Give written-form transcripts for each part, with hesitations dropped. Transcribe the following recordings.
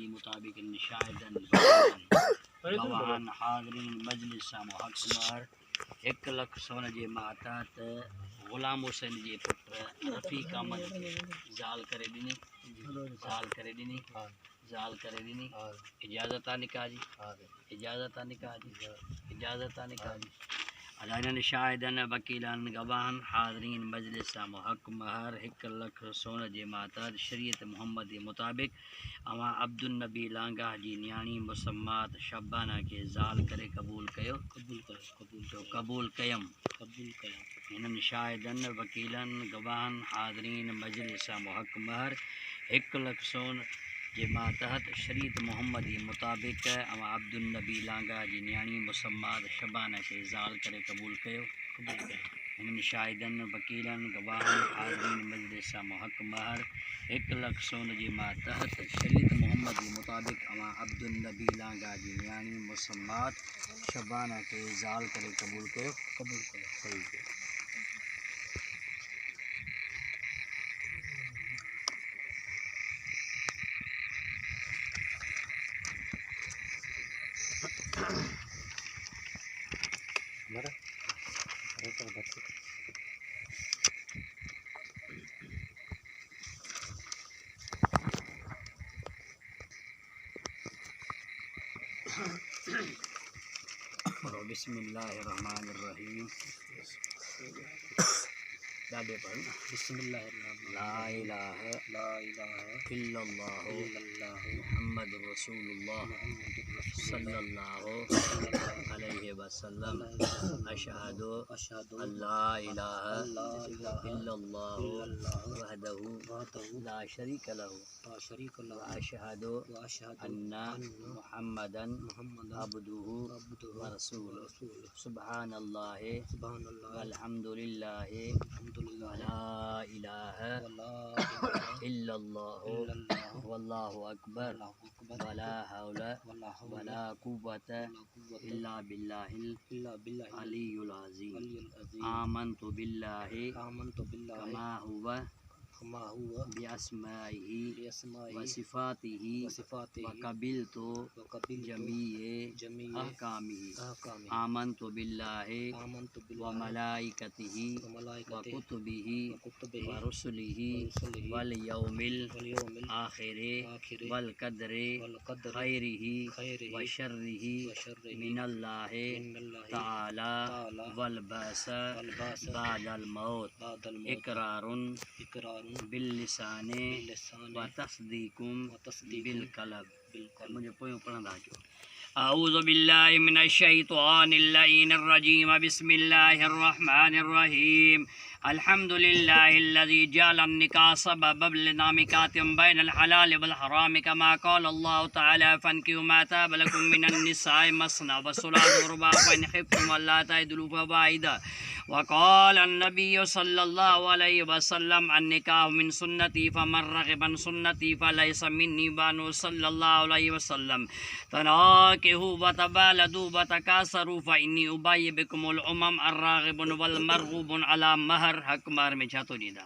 मुहम्मदी मुताबिक शाहिदन गवाहन हाज़रीन मजलिस मुहकमर 1 लख सोन जे मातात ग़ुलाम हुसैन जे पुट रफ़ीक अहमद ज़ाल करे ॾिनी इजाज़त आहे निकाह जी इजाज़त आहे निकाह जी अलाइन शाहिदन वकीलन गवाहन हाज़रीन मजलिस मुहक महर 1 लख सोन जे मातात शरीयत मुहम्मदी मुताबिक अवां अब्दुल नबी लांगा जी न्याणी मुसम्मात शबाना के ज़ाल करे क़बूल कयम हिननि शाहिदन वकीलन गवाहन हाज़रीन मजलिस मुहक महर 1 लख सोन जे मातहत शरीयत मुहम्मदी मुताबिक अवां अब्दुल नबी लांगा जी न्याणी मुसम्मात शबाना के ज़ाल करे क़बूल कयो हिननि शाहिदन वकीलन गवाहन हाज़रीन मजलिस मुहक महर 1 लख सोन जे मातहत शरीयत मुहम्मदी मुताबिक अवां अब्दुल नबी लांगा जी न्याणी मुसम्मात शबाना के ज़ाल करे क़बूल कयो सही कयो। बिस्मिल्लाहिर्रहमानिर्रहीम दादे पर बिस्मिल्लाहिर्रहमानिर्रहीम ला इलाहा इल्लल्लाहु मुहम्मदुर रसूलुल्लाह सल्लल्लाहु अलैहि वसल्लम अशहदु अल्ला इलाहा इल्लल्लाहु वहदहु ला शरीक लहु व अशहदु अन्ना मुहम्मदन अब्दुहु व रसूलुहु सुब्हानल्लाहि वल्हम्दुलिल्लाहि वला इलाहा इल्लल्लाहु वल्लाहु अकबर वला हौला वला कुव्वता इल्ला बिल्लाहिल अलियुल अज़ीम आमन्तु बिल्लाहि कमा हुवा बिअस्माइहि व सिफ़ातिहि व क़बिलतु जमीए अहकामिहि आमन्तु बिल्लाहि व मलाइकतिहि व कुतुबिहि व रुसुलिहि वल यौमिल आखिरि वल क़द्रि खैरिहि व शर्रिहि मिनल्लाहि तआला वल बअस बादल मौत इक़रारुन बिल्लिसाने व तस्दीकुम बिलक़ल्ब मुझे पोयों पढ़ंदा अचो अऊज़ु बिल्लाहि मिनश शैतानिर रजीम बिस्मिल्लाहिर्रहमानिर रहीम अल्हम्दुलिल्लाहिल्लज़ी जअलन निकाह सबबन लिनामिकातिम बैनल हलाल वल हराम कमा क़ाल अल्लाहु तआला फन्किहू मा ताब लकुम मिनन निसाइ मस्ना व सुलासा व रुबा फ़इन खिफ्तुम अल्ला तअदिलू फ़वाहिदा वक़ाल अन्नबिय्यु सल्लल्लाहु अलैहि वसल्लम अन्निकाहु मिन सुन्नती फमन रग़िबा अन सुन्नती फ़लैसा मिन्नी बानु सल्लल्लाहु अलैहि वसल्लम तनाकिहू व तबालदू व तकासरू फ़इन्नी उबय्यि बिकुमुल उमम अर्राग़िबुन वल मरग़ूबुन अला महर हक़ महर में छा तो ॾींदा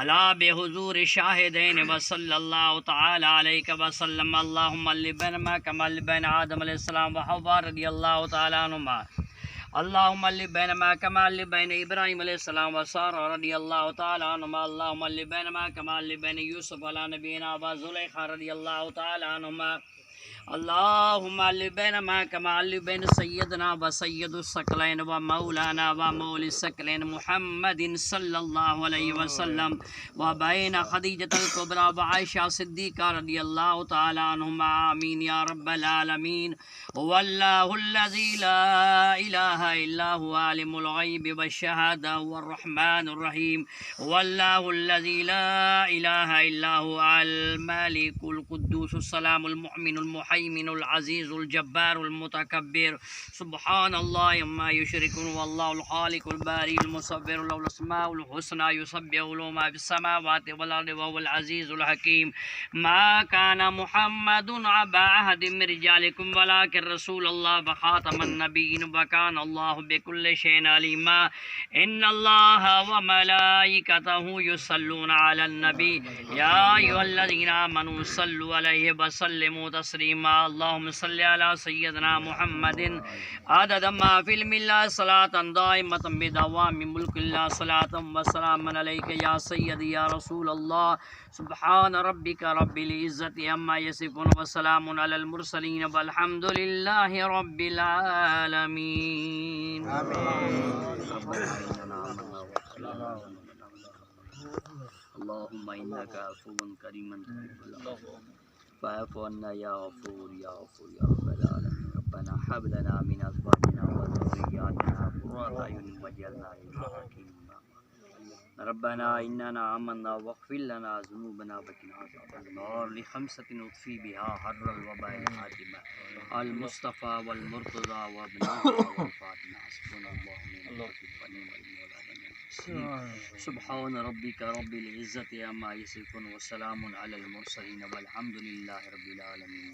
अला बेहुज़ूर शाहिदैन व सल्लल्लाहु तआला अलैहि वसल्लम अल्लाहुम्मा लिबैन मा कमा लिबैन आदम अलैहिस्सलाम व हव्वा रज़ियल्लाहु तआला अन्हुमा अल्लाहुम्मा लिबैन मा कमा लिबैन इब्राहीम अलैहिस्सलाम व सारा रज़ियल्लाहु तआला अन्हुमा अल्लाहुम्मा लिबैन मा कमा लिबैन यूसुफ अला नबीना व ज़ुलैखा रज़ियल्लाहु तआला अन्हुमा अल्लाहुम्मा लिबैन मा कमा लिबैन सय्यदना व सय्यदुस सकलैन व मौलाना व मौलिस सकलैन मुहम्मदिन सल्लल्लाहु अलैहि वसल्लम व बैन खदीजतल कुबरा व आयशा सिद्दीक़ा रज़ियल्लाहु तआला अन्हुमा आमीन या रब्बल आलमीन वल्लाहुल्लज़ी ला इलाहा इल्ला हुवा आलिमुल ग़ैबि वश्शहादा हुवर रहमानुर रहीम वल्लाहुल्लज़ी ला इलाहा इल्ला हुवा अल मालिकुल कुद्दूसुस सलामुल मुमिनुल मुहैमिनुल अज़ीज़ुल जब्बारुल मुतकब्बिर सुब्हानल्लाहि अम्मा युशरिकून वल्लाहुल खालिकुल बारिउल मुसव्विरुल लहुल अस्माउल हुस्ना युसब्बिहु लहु मा फिस समावाति वल अर्दि व हुवल अज़ीज़ुल हकीम मा काना मुहम्मदुन अबा अहदिम मिन रिजालिकुम वलाकिन रसूलुल्लाह व खातमन नबिय्यीन व काना अल्लाहु बिकुल्लि शैइन अलीमा इन्नल्लाह व मलाइकतहु युसल्लूना अलन नबी या अय्युहल्लज़ीना आमनू सल्लु अलैहि व सल्लिमू तस्लीमा अल्लाहुम्मा सल्लि अला सय्यिदिना मुहम्मदिन अदद मा फिल मिल्ला सलातन दाइमतन बिदवामि मुल्किल्लाह सलातन व सलामन अलैका या सय्यदी या रसूल अल्लाह सुब्हान रब्बिका रब्बिल इज्जति अम्मा यसिफून व सलामुन अलल मुरसलीन वल्हम्दुलिल्लाहि रब्बिल आलमीन अल्लाहुम्मा इन्नका अफ़ुव्वुन करीमुन फ़अफ़ु अन्ना या गफ़ूर या गफ़ूर या रब्बल आलमीन रब्बना हब लना मिन अज़वाजिना व ज़ुर्रिय्यातिना क़ुर्रता अयुनिन वजअलना लिल-मुत्तक़ीन इमामा रब्बना इन्नना आमन्ना वग़फ़िर लना ज़ुनूबना व क़िना अज़ाबन नार लिख़म्सतिन उत्फ़ी बिहा हर्रल वबाइल फ़ातिमा अल मुस्तफ़ा वल मुर्तज़ा व इब्नाहा वल फ़ातिमा हस्बुनल्लाहु व नि'मल वकील व नि'मल मौला व नि'मन सुब्हान रब्बिका रब्बिल इज़्ज़ति अम्मा यसिफून व सलामुन अलल मुरसलीन वल्हम्दुलिल्लाहि रब्बिल आलमीन।